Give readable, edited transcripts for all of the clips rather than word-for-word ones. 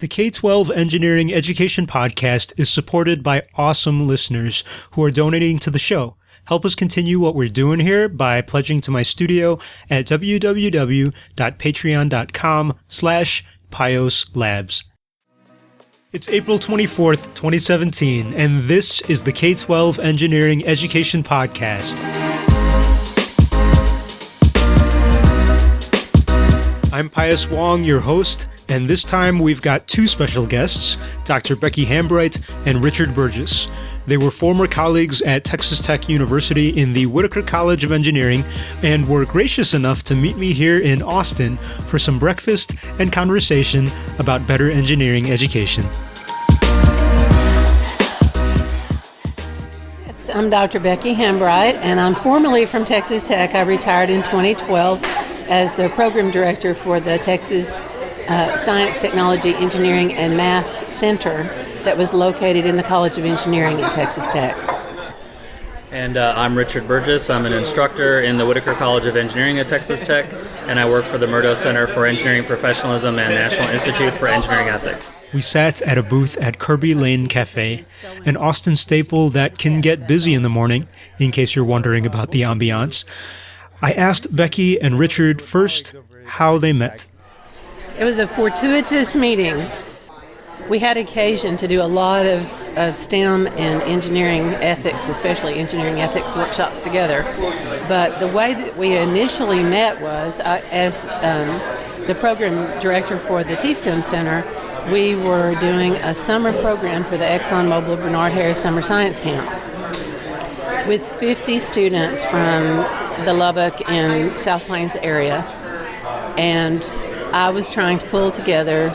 The K-12 Engineering Education Podcast is supported by awesome listeners who are donating to the show. Help us continue what we're doing here by pledging to my studio at www.patreon.com/PiosLabs. It's April 24th, 2017, and this is the K-12 Engineering Education Podcast. I'm Pius Wong, your host, and this time we've got two special guests, Dr. Beccy Hambright and Richard Burgess. They were former colleagues at Texas Tech University in the Whitaker College of Engineering and were gracious enough to meet me here in Austin for some breakfast and conversation about better engineering education. Yes, I'm Dr. Beccy Hambright, and I'm formerly from Texas Tech. I retired in 2012 as the program director for the Texas Science, Technology, Engineering, and Math Center that was located in the College of Engineering at Texas Tech. And I'm Richard Burgess. I'm an instructor in the Whitaker College of Engineering at Texas Tech, and I work for the Murdo Center for Engineering Professionalism and National Institute for Engineering Ethics. We sat at a booth at Kirby Lane Cafe, an Austin staple that can get busy in the morning, in case you're wondering about the ambiance. I asked Beccy and Richard first how they met. It was a fortuitous meeting. We had occasion to do a lot of STEM and engineering ethics, especially engineering ethics workshops together. But the way that we initially met was, as the program director for the T-STEM Center, we were doing a summer program for the ExxonMobil Bernard Harris Summer Science Camp with 50 students from the Lubbock and South Plains area. And I was trying to pull together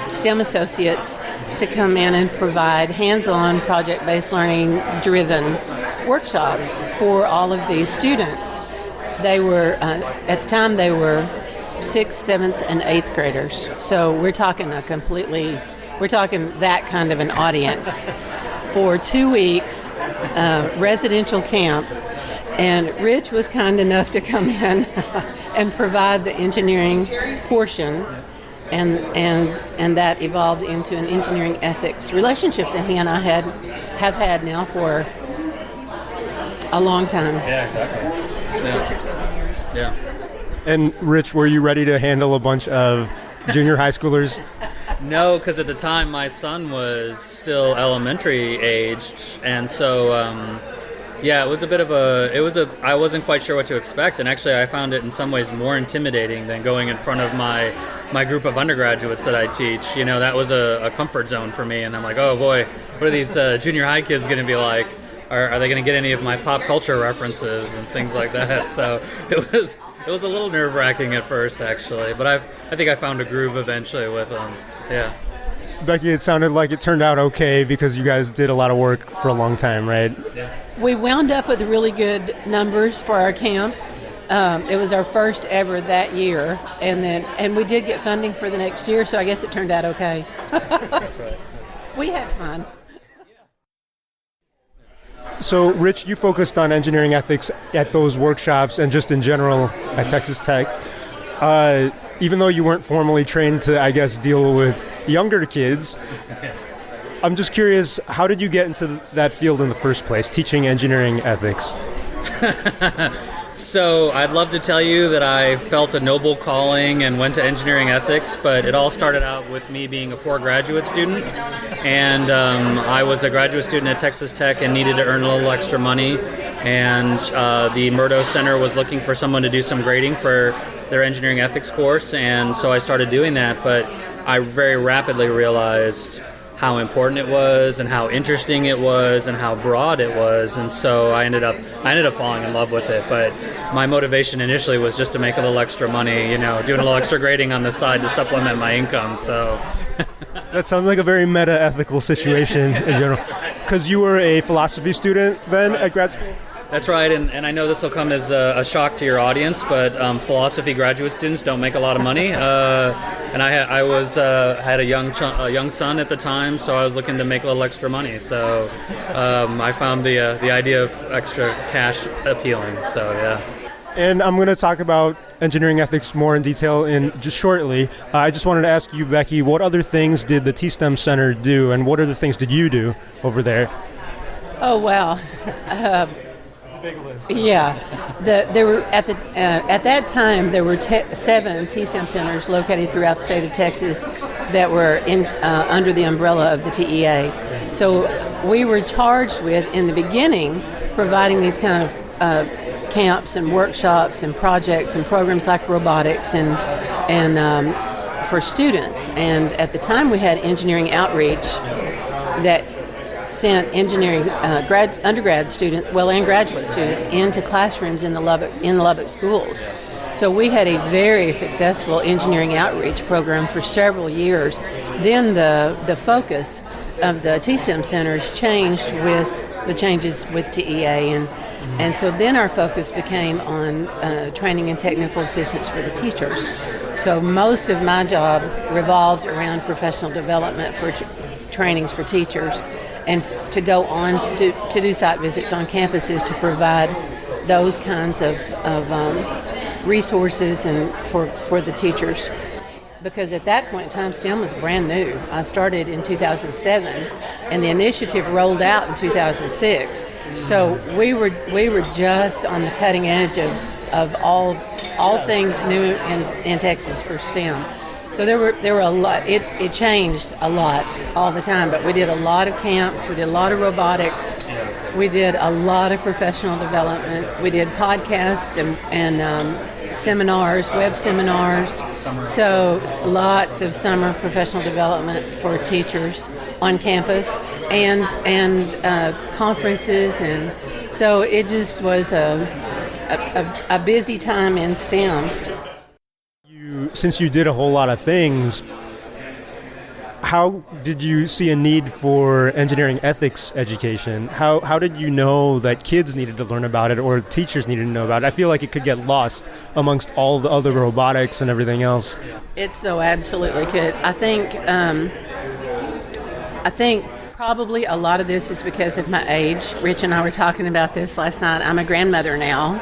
STEM associates to come in and provide hands-on, project-based learning-driven workshops for all of these students. They were, at the time, they were 6th, 7th, and 8th graders. So we're talking that kind of an audience for 2 weeks, residential camp. And Rich was kind enough to come in and provide the engineering portion, and that evolved into an engineering ethics relationship that he and I have had now for a long time. Yeah, exactly. 6 or 7 years. Yeah. And Rich, were you ready to handle a bunch of junior high schoolers? No, because at the time my son was still elementary aged, and so yeah, it was I wasn't quite sure what to expect, and actually I found it in some ways more intimidating than going in front of my group of undergraduates that I teach. You know, that was a comfort zone for me, and I'm like, oh boy, what are these junior high kids going to be like? Are they going to get any of my pop culture references and things like that? So it was a little nerve-wracking at first, actually, but I think I found a groove eventually with them. Yeah. Beccy, it sounded like it turned out okay because you guys did a lot of work for a long time, right? Yeah. We wound up with really good numbers for our camp. It was our first ever that year, and we did get funding for the next year, so I guess it turned out okay. That's right. We had fun. So, Rich, you focused on engineering ethics at those workshops and just in general at Texas Tech. Even though you weren't formally trained to, I guess, deal with younger kids, I'm just curious, how did you get into that field in the first place, teaching engineering ethics? So I'd love to tell you that I felt a noble calling and went to engineering ethics, but it all started out with me being a poor graduate student. And I was a graduate student at Texas Tech and needed to earn a little extra money. And the Murdo Center was looking for someone to do some grading for their engineering ethics course. And so I started doing that, but I very rapidly realized how important it was and how interesting it was and how broad it was, and so I ended up falling in love with it. But my motivation initially was just to make a little extra money, you know, doing a little extra grading on the side to supplement my income. So that sounds like a very meta-ethical situation in general. Because you were a philosophy student then at grad school? That's right, and I know this will come as a shock to your audience, but philosophy graduate students don't make a lot of money. And I had a young son at the time, so I was looking to make a little extra money. So I found the idea of extra cash appealing. So yeah. And I'm going to talk about engineering ethics more in detail in just shortly. I just wanted to ask you, Beccy, what other things did the T-STEM Center do, and what other things did you do over there? Oh, wow. It's a big list. Yeah. There were at that time there were 7 T-STEM centers located throughout the state of Texas that were under the umbrella of the TEA. So we were charged with, in the beginning, providing these kind of camps and workshops and projects and programs like robotics and for students. And at the time we had engineering outreach that sent engineering undergrad students, and graduate students into classrooms in the Lubbock schools. So we had a very successful engineering outreach program for several years. Then the focus of the T-STEM centers changed with the changes with TEA, and so then our focus became on training and technical assistance for the teachers. So most of my job revolved around professional development for trainings for teachers, and to go on to do site visits on campuses to provide those kinds of resources and for the teachers. Because at that point in time, STEM was brand new. I started in 2007, and the initiative rolled out in 2006. So we were just on the cutting edge of all things new in Texas for STEM. So there were a lot. It changed a lot all the time. But we did a lot of camps. We did a lot of robotics. We did a lot of professional development. We did podcasts and seminars, web seminars. So lots of summer professional development for teachers on campus and conferences, and so it just was a busy time in STEM. Since you did a whole lot of things, how did you see a need for engineering ethics education? How did you know that kids needed to learn about it or teachers needed to know about it? I feel like it could get lost amongst all the other robotics and everything else. It so absolutely could. I think probably a lot of this is because of my age. Rich and I were talking about this last night. I'm a grandmother now.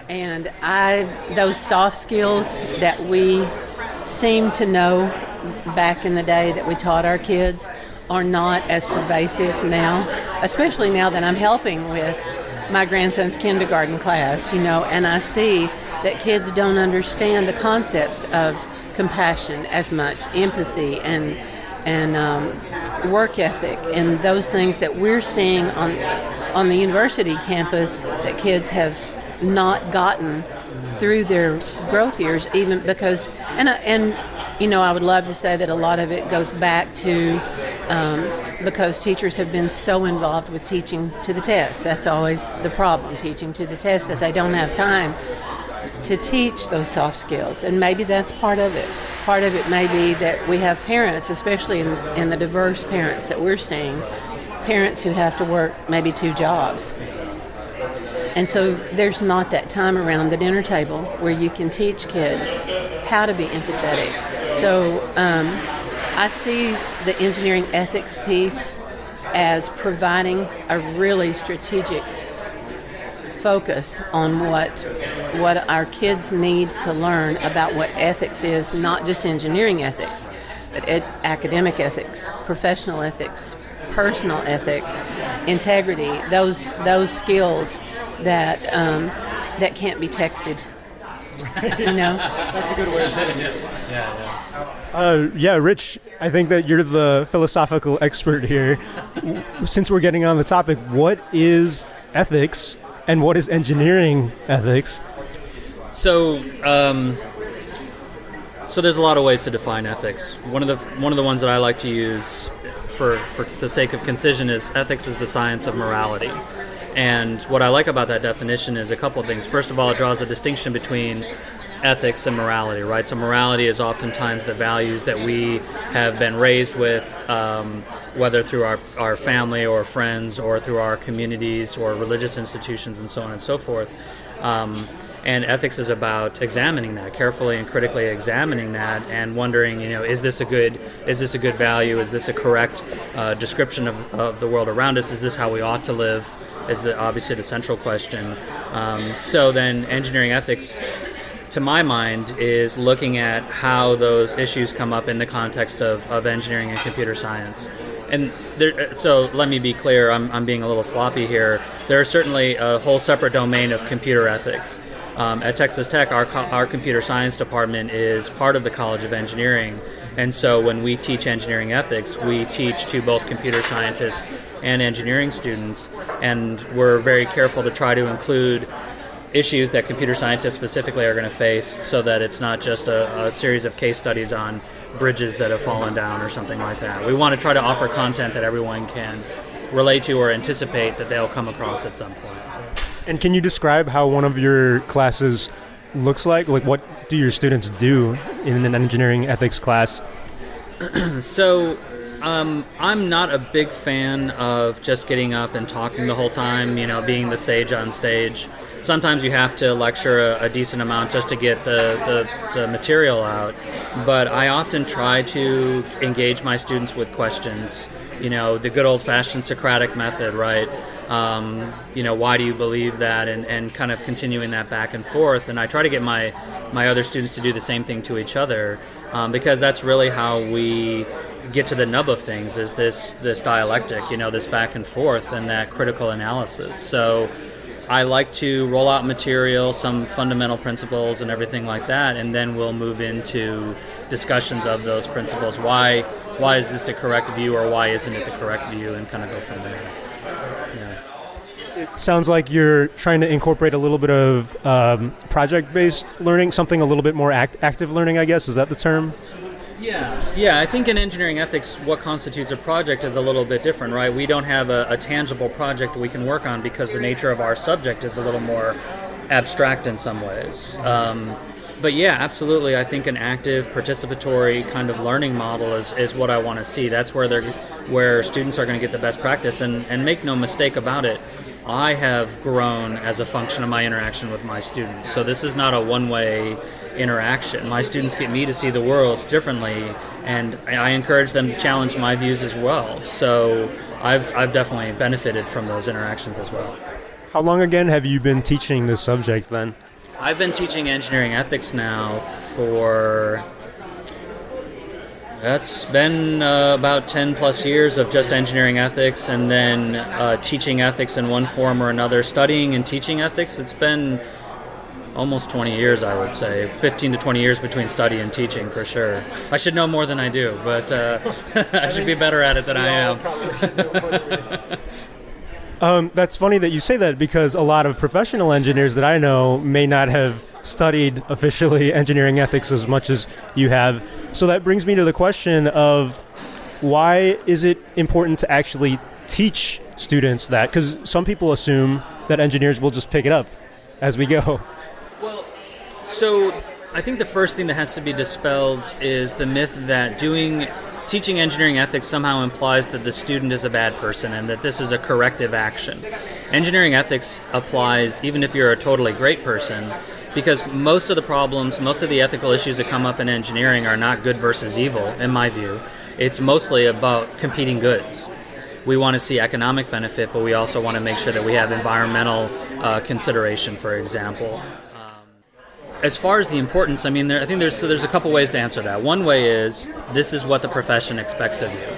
And those soft skills that we seem to know back in the day that we taught our kids are not as pervasive now, especially now that I'm helping with my grandson's kindergarten class, and I see that kids don't understand the concepts of compassion as much, empathy and work ethic, and those things that we're seeing on the university campus that kids have not gotten through their growth years, even because I would love to say that a lot of it goes back to because teachers have been so involved with teaching to the test. That's always the problem, teaching to the test, that they don't have time to teach those soft skills, and maybe that's part of it. Part of it may be that we have parents, especially in the diverse parents that we're seeing, parents who have to work maybe 2 jobs. And so there's not that time around the dinner table where you can teach kids how to be empathetic. So I see the engineering ethics piece as providing a really strategic focus on what our kids need to learn about what ethics is, not just engineering ethics, but academic ethics, professional ethics, personal ethics, integrity, those skills that can't be texted. That's a good way of putting it. Yeah, Rich, I think that you're the philosophical expert here. Since we're getting on the topic, what is ethics and what is engineering ethics? So there's a lot of ways to define ethics. One of the ones that I like to use for the sake of concision is ethics is the science of morality. And what I like about that definition is a couple of things. First of all, it draws a distinction between ethics and morality, right? So morality is oftentimes the values that we have been raised with, whether through our family or friends or through our communities or religious institutions and so on and so forth. And ethics is about examining that, carefully and critically examining that, and wondering, is this a good value? Is this a correct description of the world around us? Is this how we ought to live? obviously the central question. So then engineering ethics, to my mind, is looking at how those issues come up in the context of engineering and computer science. And so let me be clear, I'm being a little sloppy here. There is certainly a whole separate domain of computer ethics. At Texas Tech, our computer science department is part of the College of Engineering. And so when we teach engineering ethics, we teach to both computer scientists and engineering students. And we're very careful to try to include issues that computer scientists specifically are going to face, so that it's not just a series of case studies on bridges that have fallen down or something like that. We want to try to offer content that everyone can relate to or anticipate that they'll come across at some point. And can you describe how one of your classes looks like? Like, what do your students do in an engineering ethics class? So I'm not a big fan of just getting up and talking the whole time, being the sage on stage. Sometimes you have to lecture a decent amount just to get the material out, but I often try to engage my students with questions. The good old-fashioned Socratic method, right? Why do you believe that? And kind of continuing that back and forth. And I try to get my other students to do the same thing to each other, because that's really how we get to the nub of things, is this dialectic, this back and forth and that critical analysis. So I like to roll out material, some fundamental principles and everything like that, and then we'll move into discussions of those principles. Why is this the correct view, or why isn't it the correct view, and kind of go from there. Yeah. It sounds like you're trying to incorporate a little bit of project-based learning, something a little bit more active learning, I guess. Is that the term? Yeah. I think in engineering ethics, what constitutes a project is a little bit different, right? We don't have a tangible project we can work on because the nature of our subject is a little more abstract in some ways. But yeah, absolutely. I think an active, participatory kind of learning model is what I want to see. That's where students are going to get the best practice. And make no mistake about it, I have grown as a function of my interaction with my students. So this is not a one-way interaction. My students get me to see the world differently, and I encourage them to challenge my views as well. So I've definitely benefited from those interactions as well. How long again have you been teaching this subject then? I've been teaching engineering ethics now for... That's been about 10 plus years of just engineering ethics, and then teaching ethics in one form or another, studying and teaching ethics. It's been almost 20 years, I would say. 15 to 20 years between study and teaching, for sure. I should know more than I do, but I should be better at it than I am. That's funny that you say that, because a lot of professional engineers that I know may not have studied officially engineering ethics as much as you have. So that brings me to the question of, why is it important to actually teach students that? Because some people assume that engineers will just pick it up as we go. Well, so I think the first thing that has to be dispelled is the myth that teaching engineering ethics somehow implies that the student is a bad person and that this is a corrective action. Engineering ethics applies even if you're a totally great person, because most of the problems, most of the ethical issues that come up in engineering are not good versus evil, in my view. It's mostly about competing goods. We want to see economic benefit, but we also want to make sure that we have environmental consideration, for example. As far as the importance, I think there's a couple ways to answer that. One way is, this is what the profession expects of you,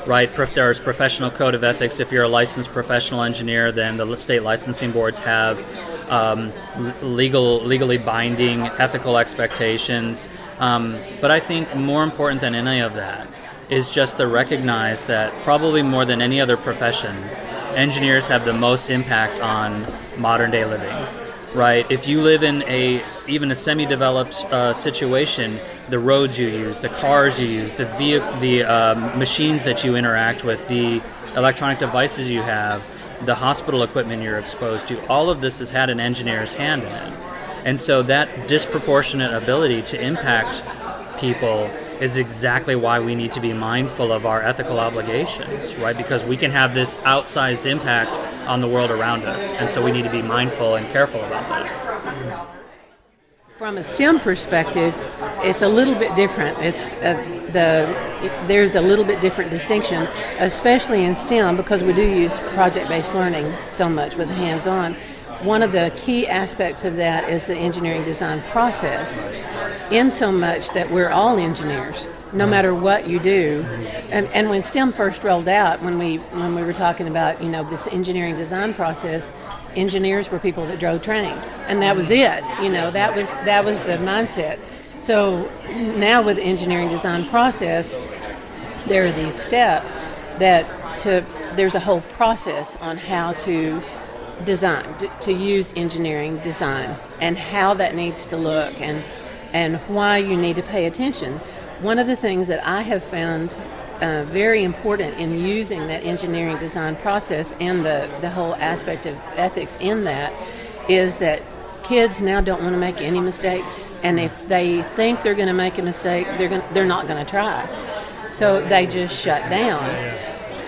right? There's professional code of ethics. If you're a licensed professional engineer, then the state licensing boards have legally binding ethical expectations. But I think more important than any of that is just to recognize that probably more than any other profession, engineers have the most impact on modern day living. Right? If you live in even a semi-developed situation, the roads you use, the cars you use, the machines that you interact with, the electronic devices you have, the hospital equipment you're exposed to, all of this has had an engineer's hand in it. And so that disproportionate ability to impact people is exactly why we need to be mindful of our ethical obligations, right? Because we can have this outsized impact on the world around us, and so we need to be mindful and careful about that. From a STEM perspective, it's a little bit different. There's a little bit different distinction, especially in STEM, because we do use project-based learning so much with hands-on. One of the key aspects of that is the engineering design process, in so much that we're all engineers, no matter what you do. And when STEM first rolled out, when we were talking about this engineering design process, engineers were people that drove trains, and that was it. That was the mindset. So now with the engineering design process, there are these steps there's a whole process on how to design, to use engineering design, and how that needs to look, and why you need to pay attention. One of the things that I have found very important in using that engineering design process and the whole aspect of ethics in that is that kids now don't want to make any mistakes, and if they think they're going to make a mistake, they're not going to try. So they just shut down,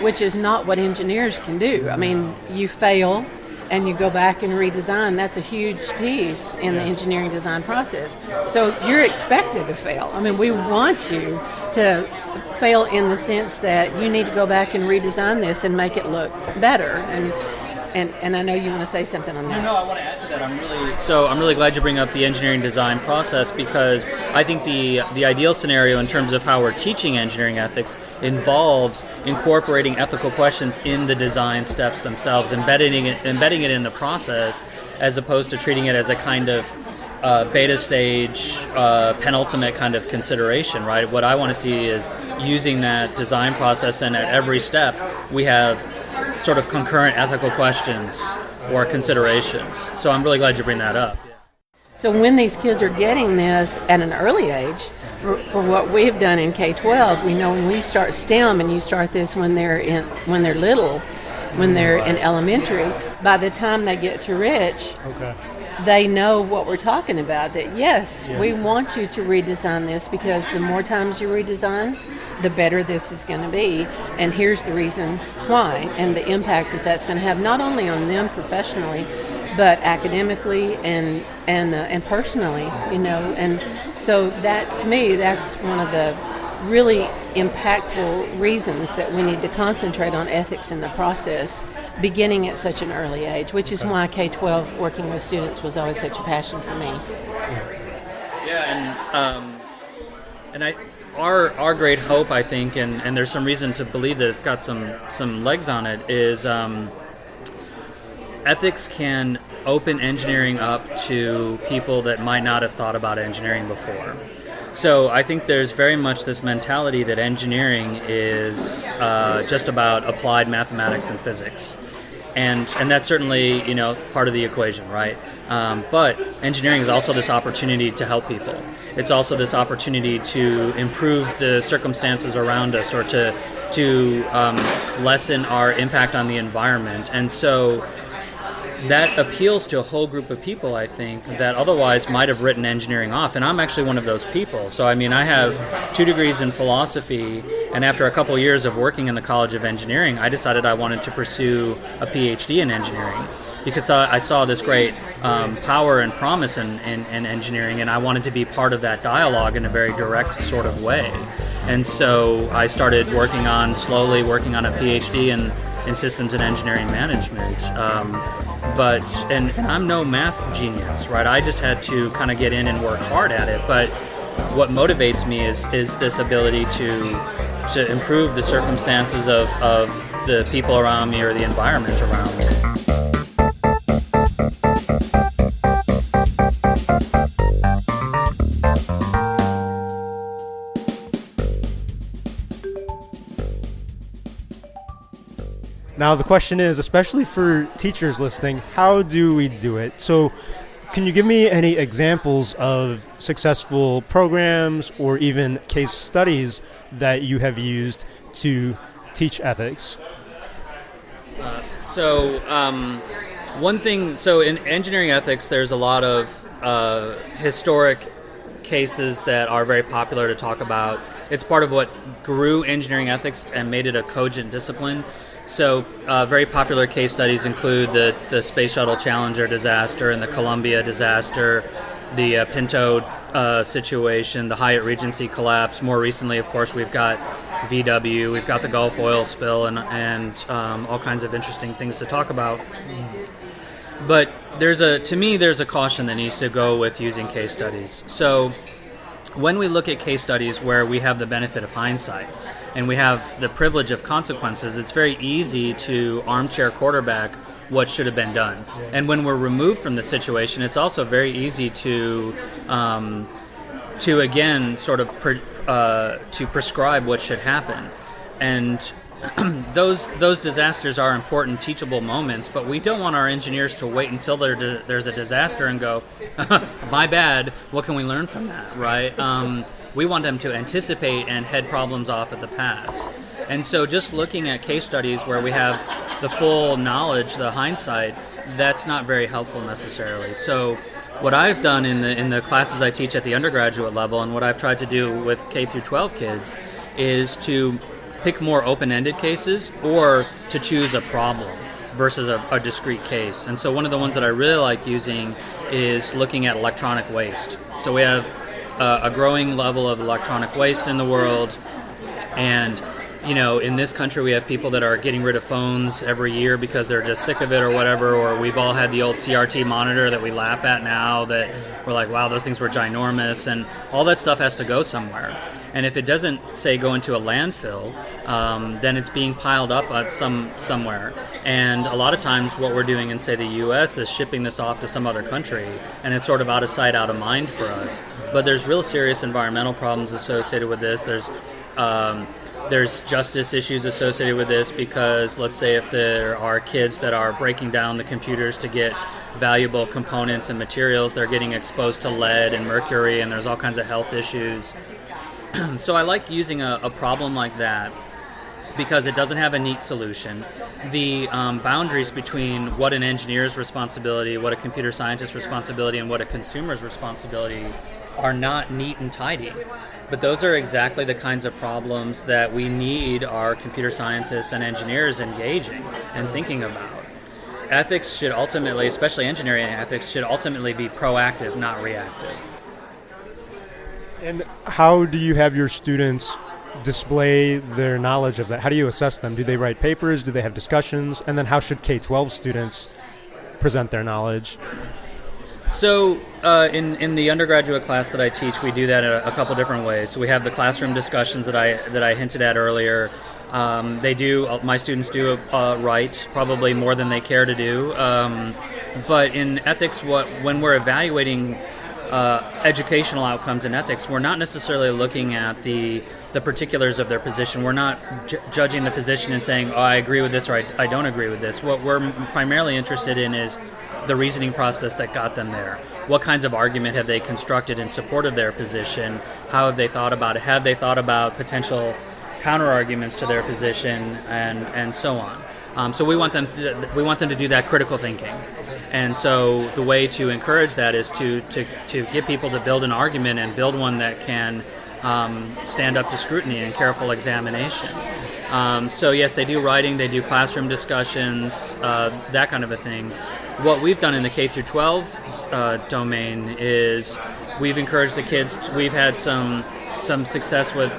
which is not what engineers can do. I mean, you fail and you go back and redesign. That's a huge piece in the engineering design process. So you're expected to fail. I mean, we want you to fail in the sense that you need to go back and redesign this and make it look better. And I know you want to say something on that. No, I want to add to that. I'm really glad you bring up the engineering design process, because I think the ideal scenario in terms of how we're teaching engineering ethics involves incorporating ethical questions in the design steps themselves, embedding it in the process, as opposed to treating it as a kind of beta stage, penultimate kind of consideration, right? What I want to see is using that design process, and at every step we have sort of concurrent ethical questions or considerations. So I'm really glad you bring that up. So when these kids are getting this at an early age, for what we've done in K-12, we know when we start STEM, and you start this when they're little, when they're in elementary, by the time they get to Rich, they know what we're talking about, that yes, we want you to redesign this, because the more times you redesign, the better this is going to be, and here's the reason why, and the impact that's going to have, not only on them professionally, but academically and personally, and so to me, that's one of the really impactful reasons that we need to concentrate on ethics in the process, beginning at such an early age, which is why K-12 working with students was always such a passion for me. Yeah, and our great hope, I think, and there's some reason to believe that it's got some legs on it, is ethics can open engineering up to people that might not have thought about engineering before. So I think there's very much this mentality that engineering is just about applied mathematics and physics. And that's certainly, part of the equation, right? But engineering is also this opportunity to help people. It's also this opportunity to improve the circumstances around us, or to lessen our impact on the environment. And so that appeals to a whole group of people, I think, that otherwise might have written engineering off. And I'm actually one of those people. So, I have 2 degrees in philosophy, and after a couple years of working in the College of Engineering, I decided I wanted to pursue a PhD in engineering, because I saw this great power and promise in engineering, and I wanted to be part of that dialogue in a very direct sort of way. And so I started slowly working on a PhD in systems and engineering management. But I'm no math genius, right? I just had to kind of get in and work hard at it. But what motivates me is this ability to improve the circumstances of the people around me, or the environment around me. Now the question is, especially for teachers listening, how do we do it? So can you give me any examples of successful programs or even case studies that you have used to teach ethics? One thing, in engineering ethics, there's a lot of historic cases that are very popular to talk about. It's part of what grew engineering ethics and made it a cogent discipline. So very popular case studies include the Space Shuttle Challenger disaster and the Columbia disaster. Pinto situation, the Hyatt Regency collapse. More recently, of course, we've got VW, we've got the Gulf oil spill, and all kinds of interesting things to talk about. But to me, there's a caution that needs to go with using case studies. So when we look at case studies where we have the benefit of hindsight and we have the privilege of consequences, it's very easy to armchair quarterback what should have been done. And when we're removed from the situation, it's also very easy to again sort of to prescribe what should happen. And those disasters are important teachable moments, but we don't want our engineers to wait until there's a disaster and go, my bad, what can we learn from that, right? We want them to anticipate and head problems off at the pass. And so just looking at case studies where we have the full knowledge, the hindsight, that's not very helpful necessarily. So what I've done in the classes I teach at the undergraduate level, and what I've tried to do with K through 12 kids, is to pick more open-ended cases or to choose a problem versus a discrete case. And so one of the ones that I really like using is looking at electronic waste. So we have a growing level of electronic waste in the world, and in this country we have people that are getting rid of phones every year because they're just sick of it or whatever, or we've all had the old CRT monitor that we laugh at now that we're like, wow, those things were ginormous, and all that stuff has to go somewhere. And if it doesn't, say, go into a landfill, then it's being piled up at somewhere. And a lot of times what we're doing in, say, the U.S. is shipping this off to some other country, and it's sort of out of sight, out of mind for us. But there's real serious environmental problems associated with this. There's justice issues associated with this because, let's say, if there are kids that are breaking down the computers to get valuable components and materials, they're getting exposed to lead and mercury, and there's all kinds of health issues. So I like using a problem like that because it doesn't have a neat solution. The boundaries between what an engineer's responsibility, what a computer scientist's responsibility, and what a consumer's responsibility are not neat and tidy. But those are exactly the kinds of problems that we need our computer scientists and engineers engaging and thinking about. Ethics should ultimately, especially engineering ethics, should ultimately be proactive, not reactive. And how do you have your students display their knowledge of that? How do you assess them? Do they write papers? Do they have discussions? And then how should K-12 students present their knowledge? So in the undergraduate class that I teach, we do that in a couple different ways. So we have the classroom discussions that I hinted at earlier. My students do write, probably more than they care to do. But in ethics, when we're evaluating educational outcomes in ethics, we're not necessarily looking at the particulars of their position. We're not judging the position and saying, oh, I agree with this or I don't agree with this. What we're primarily interested in is the reasoning process that got them there. What kinds of argument have they constructed in support of their position? How have they thought about it? Have they thought about potential counter-arguments to their position, and so on? So we want them to do that critical thinking. And so the way to encourage that is to get people to build an argument and build one that can stand up to scrutiny and careful examination. So yes, they do writing, they do classroom discussions, that kind of a thing. What we've done in the K through 12 domain is we've encouraged the kids. We've had some success with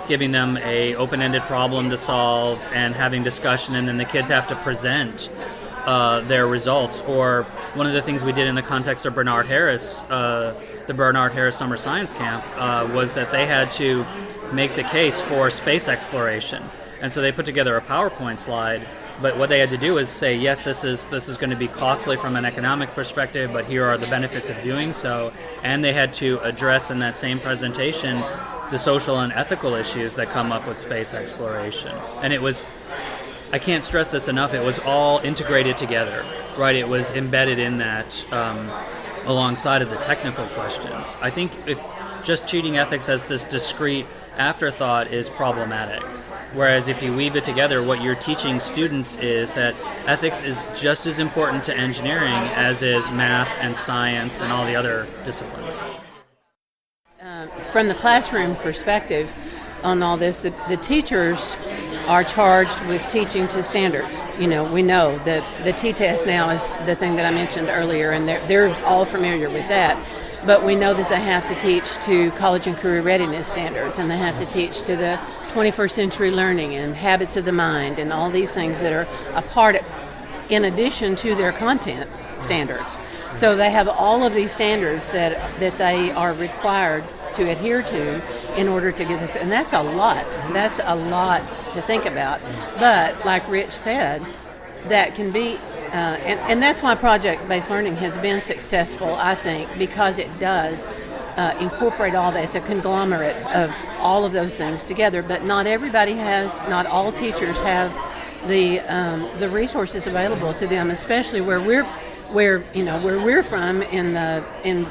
giving them a open-ended problem to solve and having discussion, and then the kids have to present their results. Or one of the things we did in the context of Bernard Harris, the Bernard Harris Summer Science Camp, was that they had to make the case for space exploration. And so they put together a PowerPoint slide, but what they had to do is say, yes, this is going to be costly from an economic perspective, but here are the benefits of doing so. And they had to address in that same presentation the social and ethical issues that come up with space exploration. And it was, I can't stress this enough, it was all integrated together, right? It was embedded in that alongside of the technical questions. I think if just treating ethics as this discrete afterthought is problematic. Whereas if you weave it together, what you're teaching students is that ethics is just as important to engineering as is math and science and all the other disciplines. From the classroom perspective on all this, the teachers are charged with teaching to standards. We know that the T-test now is the thing that I mentioned earlier, and they're all familiar with that. but we know that they have to teach to college and career readiness standards, and they have to teach to the 21st century learning and habits of the mind and all these things that are a part of, in addition to their content standards. So they have all of these standards that they are required to adhere to in order to get this, and that's a lot. That's a lot to think about. But like Rich said, that can be, and that's why project-based learning has been successful, I think, because it does incorporate all that. It's a conglomerate of all of those things together. But not everybody has, not all teachers have the resources available to them, especially where we're from in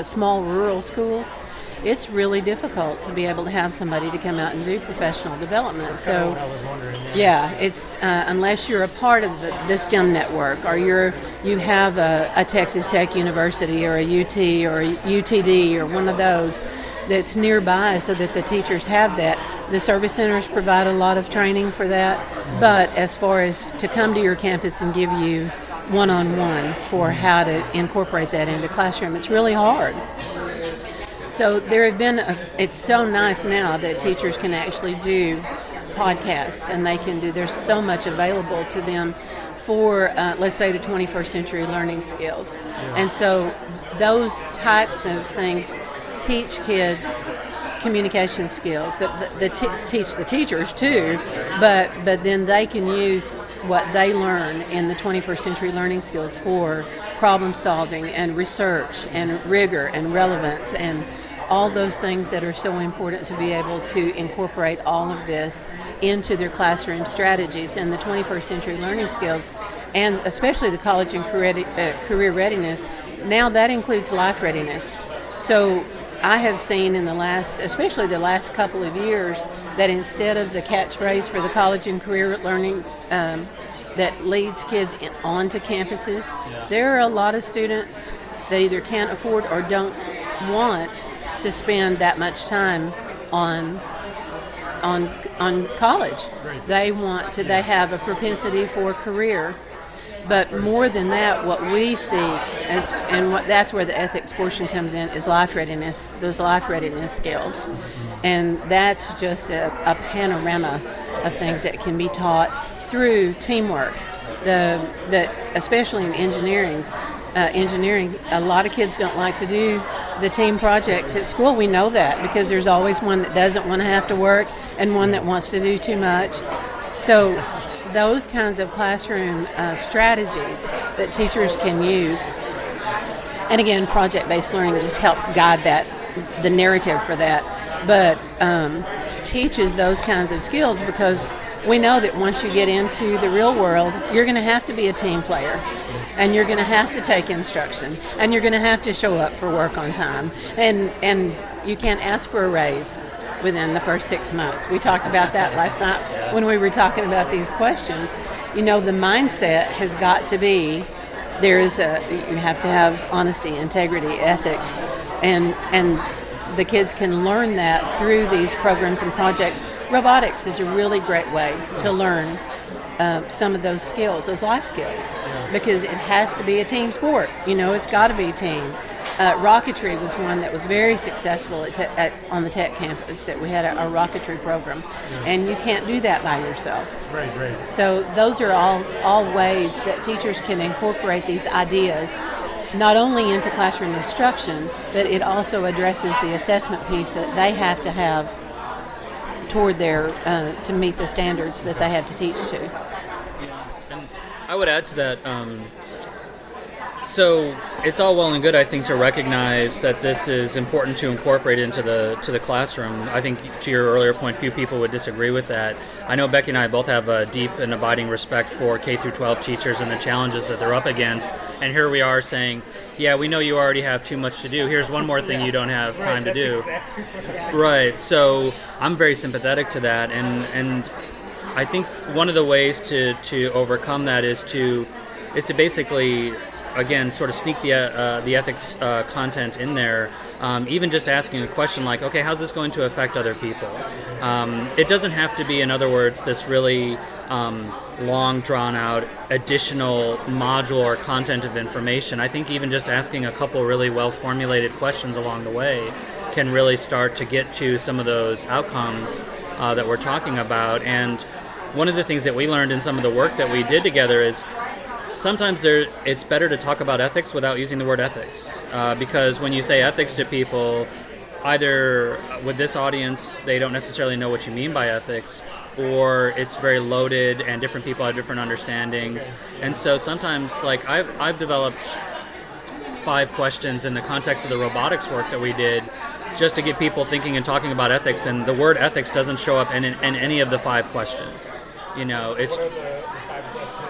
small rural schools. It's really difficult to be able to have somebody to come out and do professional development. So, what I was wondering. yeah, it's unless you're a part of the STEM network, or you have a Texas Tech University or a UT or a UTD or one of those that's nearby, so that the teachers have that. The service centers provide a lot of training for that, but as far as to come to your campus and give you one-on-one for how to incorporate that into the classroom, it's really hard. So there have been, it's so nice now that teachers can actually do podcasts, and there's so much available to them for, let's say, the 21st century learning skills. And so those types of things teach kids communication skills that teach the teachers too, but then they can use what they learn in the 21st century learning skills for problem solving and research and rigor and relevance and all those things that are so important to be able to incorporate all of this into their classroom strategies. And the 21st century learning skills, and especially the college and career readiness, now that includes life readiness. So I have seen especially the last couple of years, that instead of the catchphrase for the college and career learning that leads kids onto campuses, there are a lot of students that either can't afford or don't want to spend that much time on college. Right. They have a propensity for career. But more than that, what we see that's where the ethics portion comes in, is life readiness, those life readiness skills. And that's just a panorama of things that can be taught through teamwork. Especially in engineering, a lot of kids don't like to do the team projects at school. We know that because there's always one that doesn't want to have to work and one that wants to do too much. So those kinds of classroom strategies that teachers can use, and again, project-based learning just helps guide the narrative for that, but teaches those kinds of skills, because we know that once you get into the real world, you're going to have to be a team player, and you're going to have to take instruction, and you're going to have to show up for work on time, and you can't ask for a raise within the first 6 months. We talked about that last night when we were talking about these questions. The mindset has got to be, you have to have honesty, integrity, ethics, and the kids can learn that through these programs and projects. Robotics is a really great way to learn some of those skills, those life skills, because it has to be a team sport. It's got to be team. Rocketry was one that was very successful on the Tech campus, that we had a rocketry program, and you can't do that by yourself. Right. So those are all ways that teachers can incorporate these ideas, not only into classroom instruction, but it also addresses the assessment piece that they have to have toward to meet the standards that they have to teach to. Yeah, and I would add to that. So it's all well and good, I think, to recognize that this is important to incorporate into the classroom. I think, to your earlier point, few people would disagree with that. I know Becky and I both have a deep and abiding respect for K through 12 teachers and the challenges that they're up against. And here we are saying, yeah, we know you already have too much to do. Here's one more thing you don't have time to do. Right. So I'm very sympathetic to that, and I think one of the ways to overcome that is to basically again, sort of sneak the ethics content in there. Even just asking a question like, okay, how's this going to affect other people? It doesn't have to be, in other words, this really long, drawn-out additional module or content of information. I think even just asking a couple really well-formulated questions along the way can really start to get to some of those outcomes that we're talking about. And one of the things that we learned in some of the work that we did together is sometimes it's better to talk about ethics without using the word ethics, because when you say ethics to people, either with this audience, they don't necessarily know what you mean by ethics, or it's very loaded and different people have different understandings. And so sometimes, like I've developed 5 questions in the context of the robotics work that we did, just to get people thinking and talking about ethics, and the word ethics doesn't show up in any of the 5 questions. It's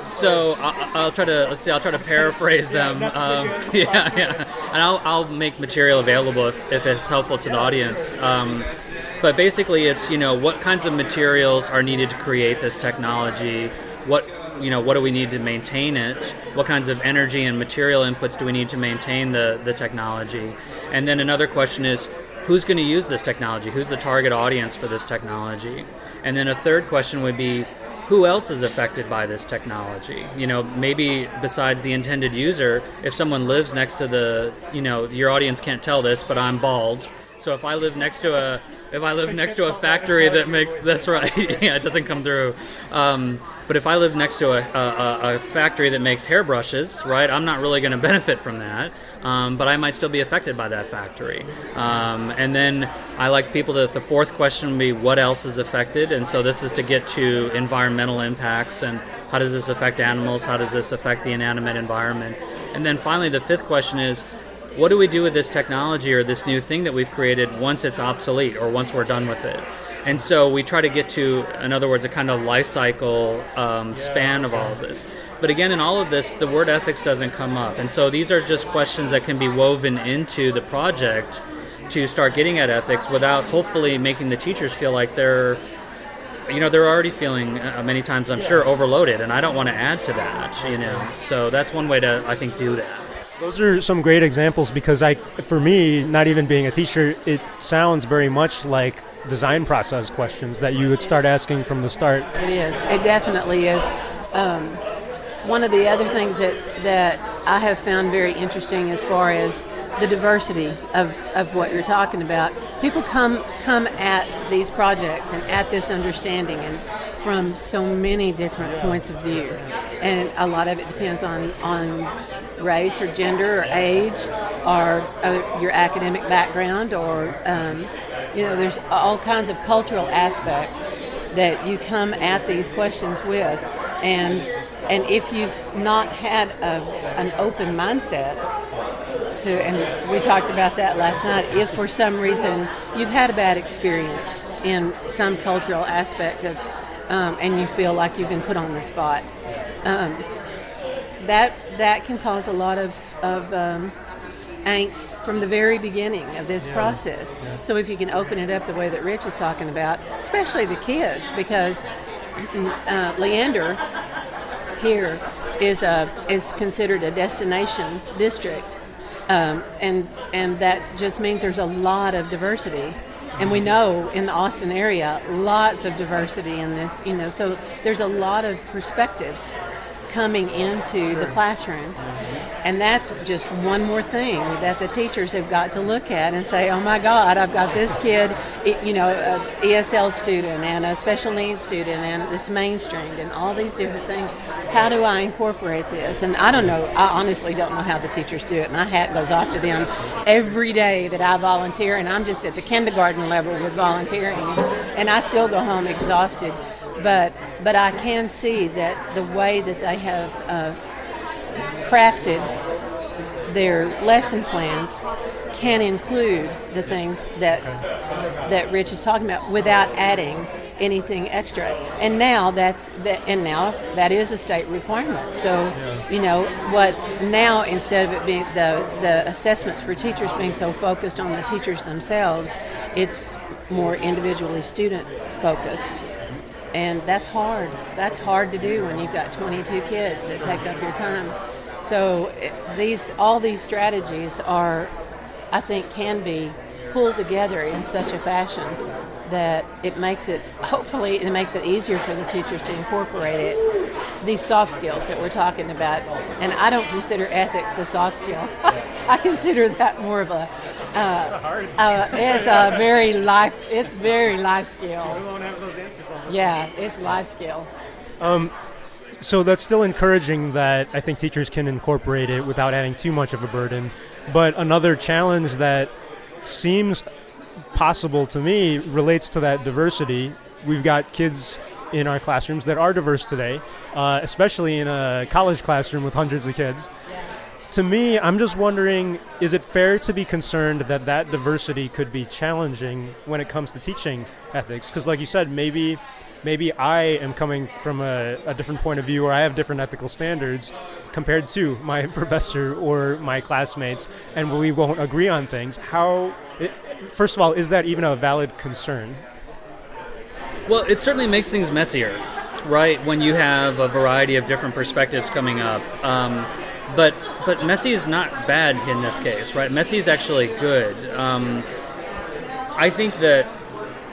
so I'll try to paraphrase them. And I'll make material available if it's helpful to the audience. But basically, it's what kinds of materials are needed to create this technology. What do we need to maintain it? What kinds of energy and material inputs do we need to maintain the technology? And then another question is, who's going to use this technology? Who's the target audience for this technology? And then a third question would be, who else is affected by this technology? Maybe besides the intended user, if someone lives next to your audience can't tell this, but I'm bald. So if I live next to a factory that makes, that's right, yeah, it doesn't come through. But if I live next to a factory that makes hairbrushes, right, I'm not really going to benefit from that, but I might still be affected by that factory. And then I like people the fourth question would be, what else is affected? And so this is to get to environmental impacts, and how does this affect animals? How does this affect the inanimate environment? And then finally, the fifth question is, what do we do with this technology or this new thing that we've created once it's obsolete or once we're done with it? And so we try to get to, in other words, a kind of life cycle span of all of this. But again, in all of this, the word ethics doesn't come up. And so these are just questions that can be woven into the project to start getting at ethics without hopefully making the teachers feel like they're already feeling many times, I'm sure, overloaded. And I don't want to add to that, So that's one way to, I think, do that. Those are some great examples because for me, not even being a teacher, it sounds very much like design process questions that you would start asking from the start. It is. It definitely is. One of the other things that I have found very interesting as far as the diversity of what you're talking about, people come at these projects and at this understanding and from so many different points of view. And a lot of it depends on race or gender or age or your academic background or, there's all kinds of cultural aspects that you come at these questions with. And if you've not had an open mindset and we talked about that last night, if for some reason you've had a bad experience in some cultural aspect of, and you feel like you've been put on the spot, that can cause a lot of angst from the very beginning of this process. Yeah. So if you can open it up the way that Rich is talking about, especially the kids, because Leander here is considered a destination district, and that just means there's a lot of diversity. And we know in the Austin area, lots of diversity in this, so there's a lot of perspectives coming into the classroom. And that's just one more thing that the teachers have got to look at and say, oh my God, I've got this kid, a ESL student and a special needs student and it's mainstreamed and all these different things. How do I incorporate this? And I don't know, I honestly don't know how the teachers do it. My hat goes off to them every day that I volunteer, and I'm just at the kindergarten level with volunteering, and I still go home exhausted. But I can see that the way that they have crafted their lesson plans can include the things that Rich is talking about without adding anything extra. And now that is a state requirement. So, what now, instead of it being the assessments for teachers being so focused on the teachers themselves, it's more individually student focused. And that's hard. That's hard to do when you've got 22 kids that take up your time. So all these strategies are, I think, can be pulled together in such a fashion that hopefully it makes it easier for the teachers to incorporate it, these soft skills that we're talking about. And I don't consider ethics a soft skill. I consider that more of it's very life skill. We won't have those answers on this. Yeah, it's life skill. So that's still encouraging that I think teachers can incorporate it without adding too much of a burden. But another challenge that seems possible to me relates to that diversity. We've got kids in our classrooms that are diverse today, especially in a college classroom with hundreds of kids. To me, I'm just wondering, is it fair to be concerned that diversity could be challenging when it comes to teaching ethics? Because like you said, maybe I am coming from a different point of view, or I have different ethical standards compared to my professor or my classmates, and we won't agree on things. First of all, is that even a valid concern? Well, it certainly makes things messier, right, when you have a variety of different perspectives coming up. But messy is not bad in this case, right? Messy is actually good. I think that,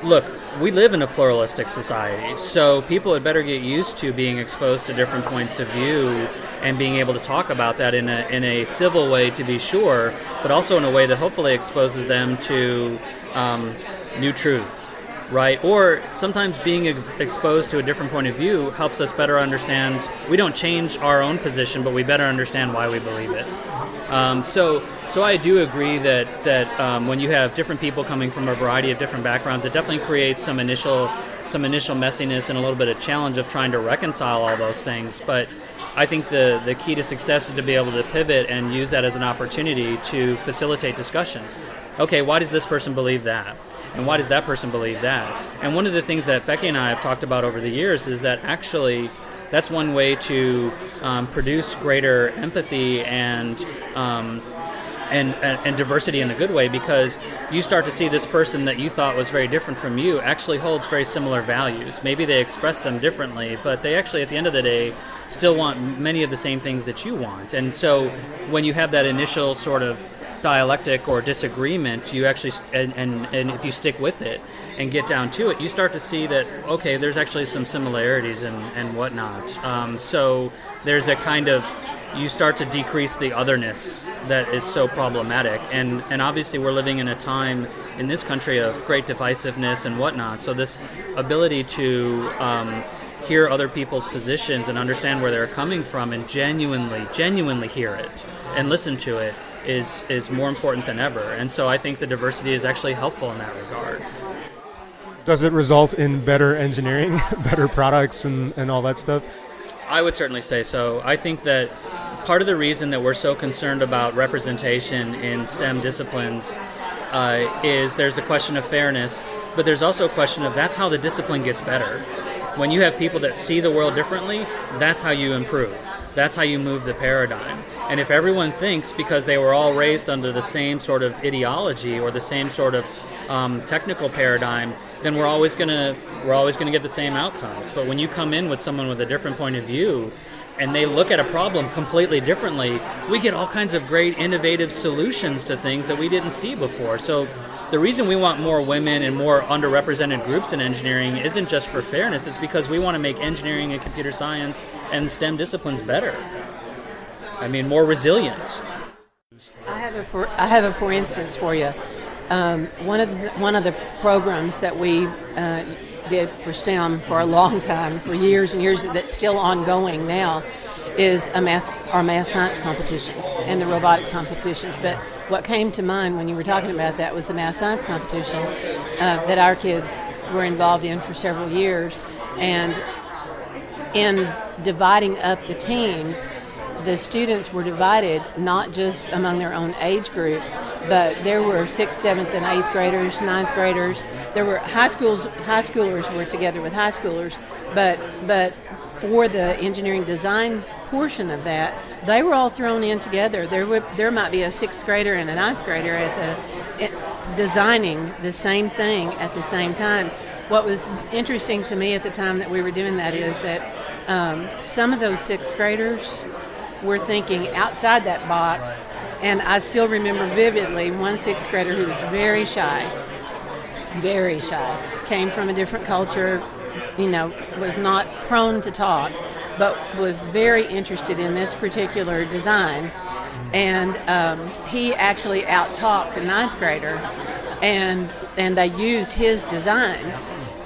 look, we live in a pluralistic society, so people had better get used to being exposed to different points of view and being able to talk about that in a civil way, to be sure, but also in a way that hopefully exposes them to new truths, right? Or sometimes being exposed to a different point of view helps us better understand. We don't change our own position, but we better understand why we believe it. So I do agree that when you have different people coming from a variety of different backgrounds, it definitely creates some initial messiness and a little bit of challenge of trying to reconcile all those things. But I think the key to success is to be able to pivot and use that as an opportunity to facilitate discussions. Okay, why does this person believe that? And why does that person believe that? And one of the things that Beccy and I have talked about over the years is that actually that's one way to produce greater empathy and diversity in a good way, because you start to see this person that you thought was very different from you actually holds very similar values. Maybe they express them differently, but they actually, at the end of the day, still want many of the same things that you want. And so when you have that initial sort of dialectic or disagreement, you actually, and if you stick with it and get down to it, you start to see that, okay, there's actually some similarities and whatnot. So there's a kind of, you start to decrease the otherness that is so problematic. And obviously we're living in a time in this country of great divisiveness and whatnot. So this ability to hear other people's positions and understand where they're coming from and genuinely hear it and listen to it is more important than ever. And so I think the diversity is actually helpful in that regard. Does it result in better engineering, better products, and all that stuff? I would certainly say so. I think that part of the reason that we're so concerned about representation in STEM disciplines is there's a question of fairness, but there's also a question of that's how the discipline gets better. When you have people that see the world differently, that's how you improve. That's how you move the paradigm. And if everyone thinks because they were all raised under the same sort of ideology or the same sort of technical paradigm, then we're always gonna get the same outcomes. But when you come in with someone with a different point of view and they look at a problem completely differently, we get all kinds of great innovative solutions to things that we didn't see before. So the reason we want more women and more underrepresented groups in engineering isn't just for fairness, it's because we want to make engineering and computer science and STEM disciplines better. I mean, more resilient. I have a for instance for you. One of the programs that we did for STEM for a long time, for years and years, that's still ongoing now, is our math science competitions and the robotics competitions. But what came to mind when you were talking about that was the math science competition that our kids were involved in for several years. And in dividing up the teams, the students were divided not just among their own age group, but there were 6th, 7th, and 8th graders, 9th graders. There were high schoolers were together with high schoolers, but for the engineering design portion of that, they were all thrown in together. There might be a 6th grader and a 9th grader designing the same thing at the same time. What was interesting to me at the time that we were doing that is that some of those 6th graders were thinking outside that box. And I still remember vividly one sixth grader who was very shy, came from a different culture, was not prone to talk, but was very interested in this particular design. And he actually out-talked a ninth grader, and they used his design,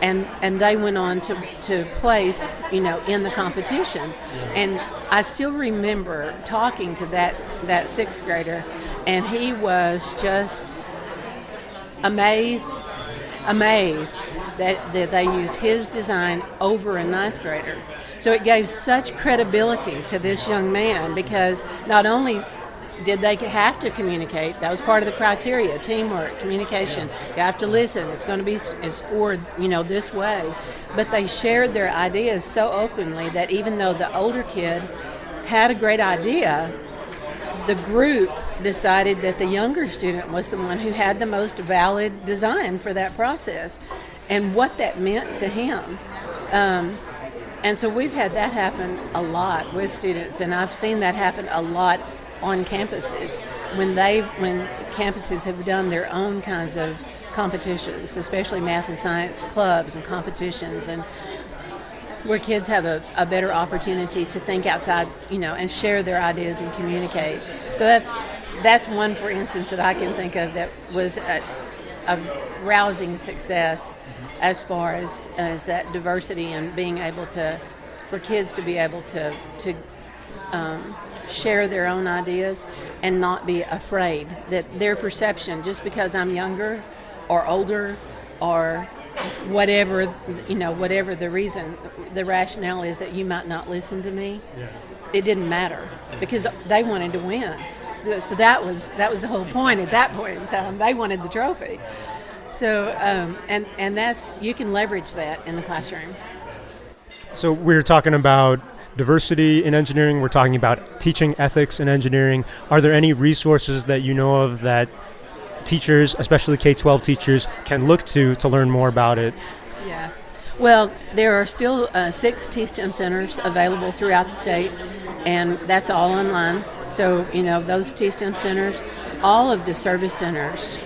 and they went on to place, in the competition. And I still remember talking to that sixth grader, and he was just amazed that they used his design over a ninth grader. So it gave such credibility to this young man, because not only did they have to communicate, that was part of the criteria, teamwork, communication, you have to listen, it's going to be scored, this way, but they shared their ideas so openly that even though the older kid had a great idea, the group decided that the younger student was the one who had the most valid design for that process and what that meant to him. And so we've had that happen a lot with students, and I've seen that happen a lot on campuses when campuses have done their own kinds of competitions, especially math and science clubs and competitions, and where kids have a better opportunity to think outside, and share their ideas and communicate. So that's one, for instance, that I can think of that was a rousing success as far as that diversity and being able for kids to be able to share their own ideas and not be afraid that their perception, just because I'm younger or older or whatever the reason, the rationale is that you might not listen to me. Yeah. It didn't matter because they wanted to win. So that was the whole point at that point in time. They wanted the trophy. So and that's, you can leverage that in the classroom. So we're talking about diversity in engineering. We're talking about teaching ethics in engineering. Are there any resources that you know of that teachers, especially K-12 teachers, can look to learn more about it? Yeah. Well, there are still 6 T-STEM centers available throughout the state, and that's all online. So, those T-STEM centers, all of the service centers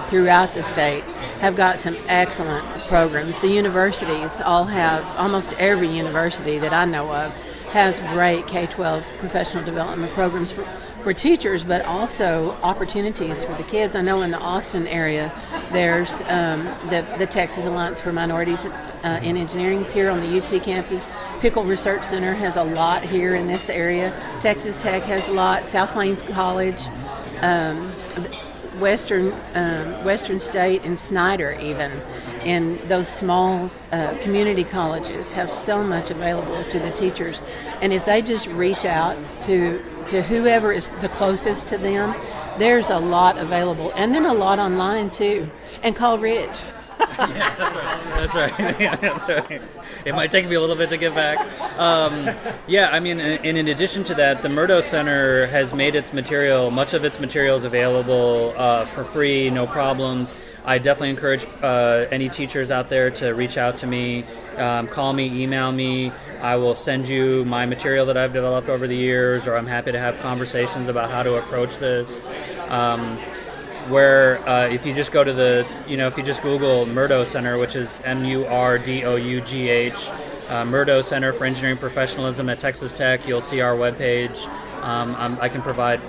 throughout the state have got some excellent programs. The universities all have, almost every university that I know of has great K-12 professional development programs for teachers, but also opportunities for the kids. I know in the Austin area, there's the Texas Alliance for Minorities in Engineering is here on the UT campus. Pickle Research Center has a lot here in this area. Texas Tech has a lot. South Plains College, Western State, and Snyder even. And those small community colleges have so much available to the teachers. And if they just reach out to whoever is the closest to them, there's a lot available. And then a lot online too. And call Rich. Yeah, that's right. Yeah, that's right. It might take me a little bit to get back. And in addition to that, the Murdo Center has made much of its materials available for free, no problems. I definitely encourage any teachers out there to reach out to me, call me, email me. I will send you my material that I've developed over the years, or I'm happy to have conversations about how to approach this. If you just go to if you just Google Murdo Center, which is MURDOUGH, Murdo Center for Engineering Professionalism at Texas Tech, you'll see our webpage. I can provide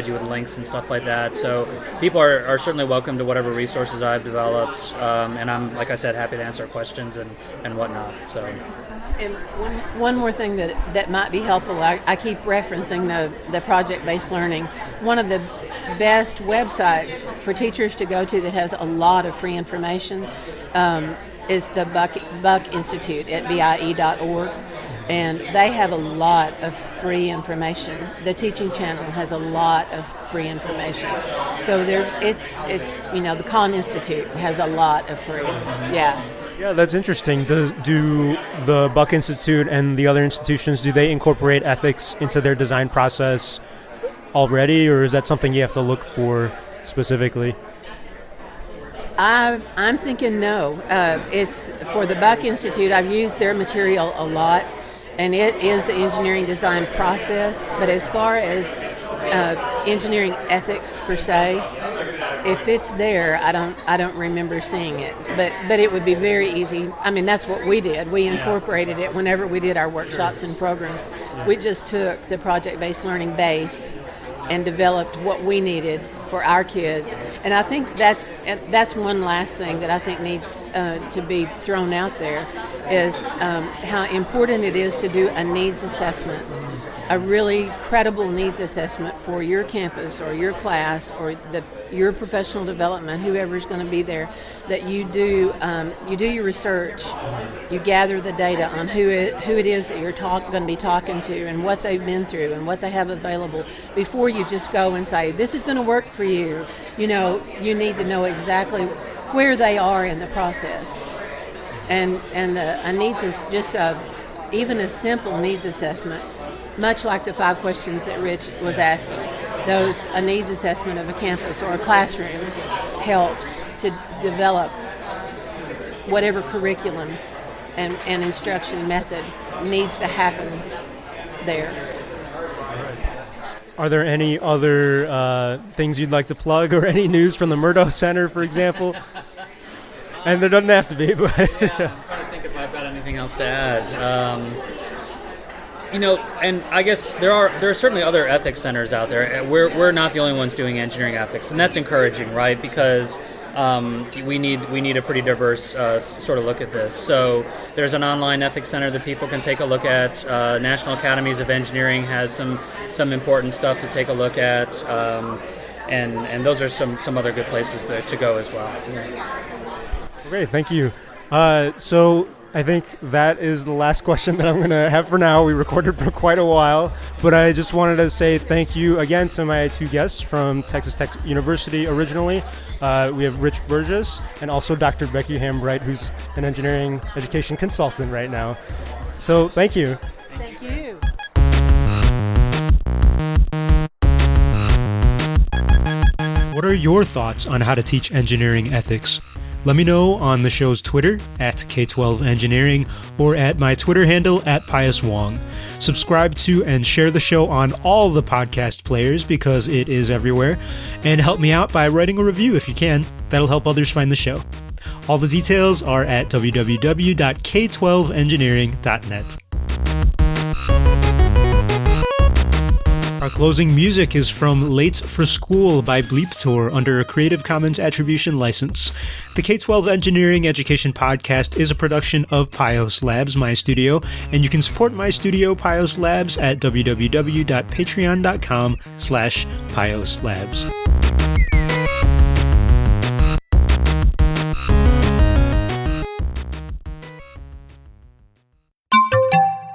you with links and stuff like that. So people are certainly welcome to whatever resources I've developed, and I'm, like I said, happy to answer questions and whatnot. So. And one more thing that might be helpful, I keep referencing the project-based learning. One of the best websites for teachers to go to that has a lot of free information is the Buck Institute at BIE.org. And they have a lot of free information. The Teaching Channel has a lot of free information. So the Kahn Institute has a lot of free. Yeah. Yeah, that's interesting. Do the Buck Institute and the other institutions, do they incorporate ethics into their design process already, or is that something you have to look for specifically? I'm thinking no. It's for the Buck Institute. I've used their material a lot, and it is the engineering design process. But as far as engineering ethics per se, if it's there, I don't remember seeing it. But it would be very easy. I mean, that's what we did. We incorporated it whenever we did our workshops and programs. We just took the project-based learning base and developed what we needed for our kids. And I think that's one last thing that I think needs to be thrown out there is how important it is to do a needs assessment, a really credible needs assessment for your campus or your class or your professional development, whoever's going to be there, that you do your research, you gather the data on who it is that you're going to be talking to and what they've been through and what they have available before you just go and say, this is going to work for you. You know, you need to know exactly where they are in the process. And a needs is just even a simple needs assessment, much like the 5 questions that Rich was asking. A needs assessment of a campus or a classroom helps to develop whatever curriculum and instruction method needs to happen there. Are there any other things you'd like to plug or any news from the Murdo Center, for example? And there doesn't have to be, but... I'm trying to think if I've got anything else to add. And I guess there are certainly other ethics centers out there. We're not the only ones doing engineering ethics, and that's encouraging, right? Because we need a pretty diverse sort of look at this. So there's an online ethics center that people can take a look at. National Academies of Engineering has some important stuff to take a look at, and those are some other good places to go as well. Okay, thank you. So I think that is the last question that I'm going to have for now. We recorded for quite a while, but I just wanted to say thank you again to my 2 guests from Texas Tech University originally. We have Rich Burgess and also Dr. Beccy Hambright, who's an engineering education consultant right now. So thank you. Thank you. What are your thoughts on how to teach engineering ethics? Let me know on the show's Twitter at K12 Engineering or at my Twitter handle at Pius Wong. Subscribe to and share the show on all the podcast players because it is everywhere. And help me out by writing a review if you can. That'll help others find the show. All the details are at www.k12engineering.net. Our closing music is from Late for School by Bleep Tour under a Creative Commons Attribution license. The K12 Engineering Education Podcast is a production of Pios Labs, my studio, and you can support my studio, Pios Labs, at www.patreon.com/Pios Labs.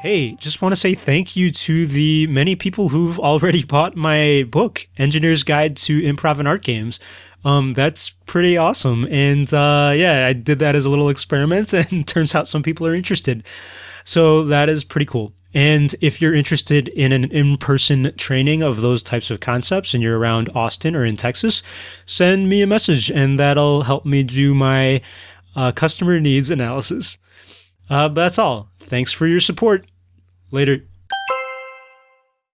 Hey, just want to say thank you to the many people who've already bought my book, Engineer's Guide to Improv and Art Games. That's pretty awesome. And I did that as a little experiment, and turns out some people are interested. So that is pretty cool. And if you're interested in an in-person training of those types of concepts and you're around Austin or in Texas, send me a message, and that'll help me do my customer needs analysis. But that's all. Thanks for your support. Later.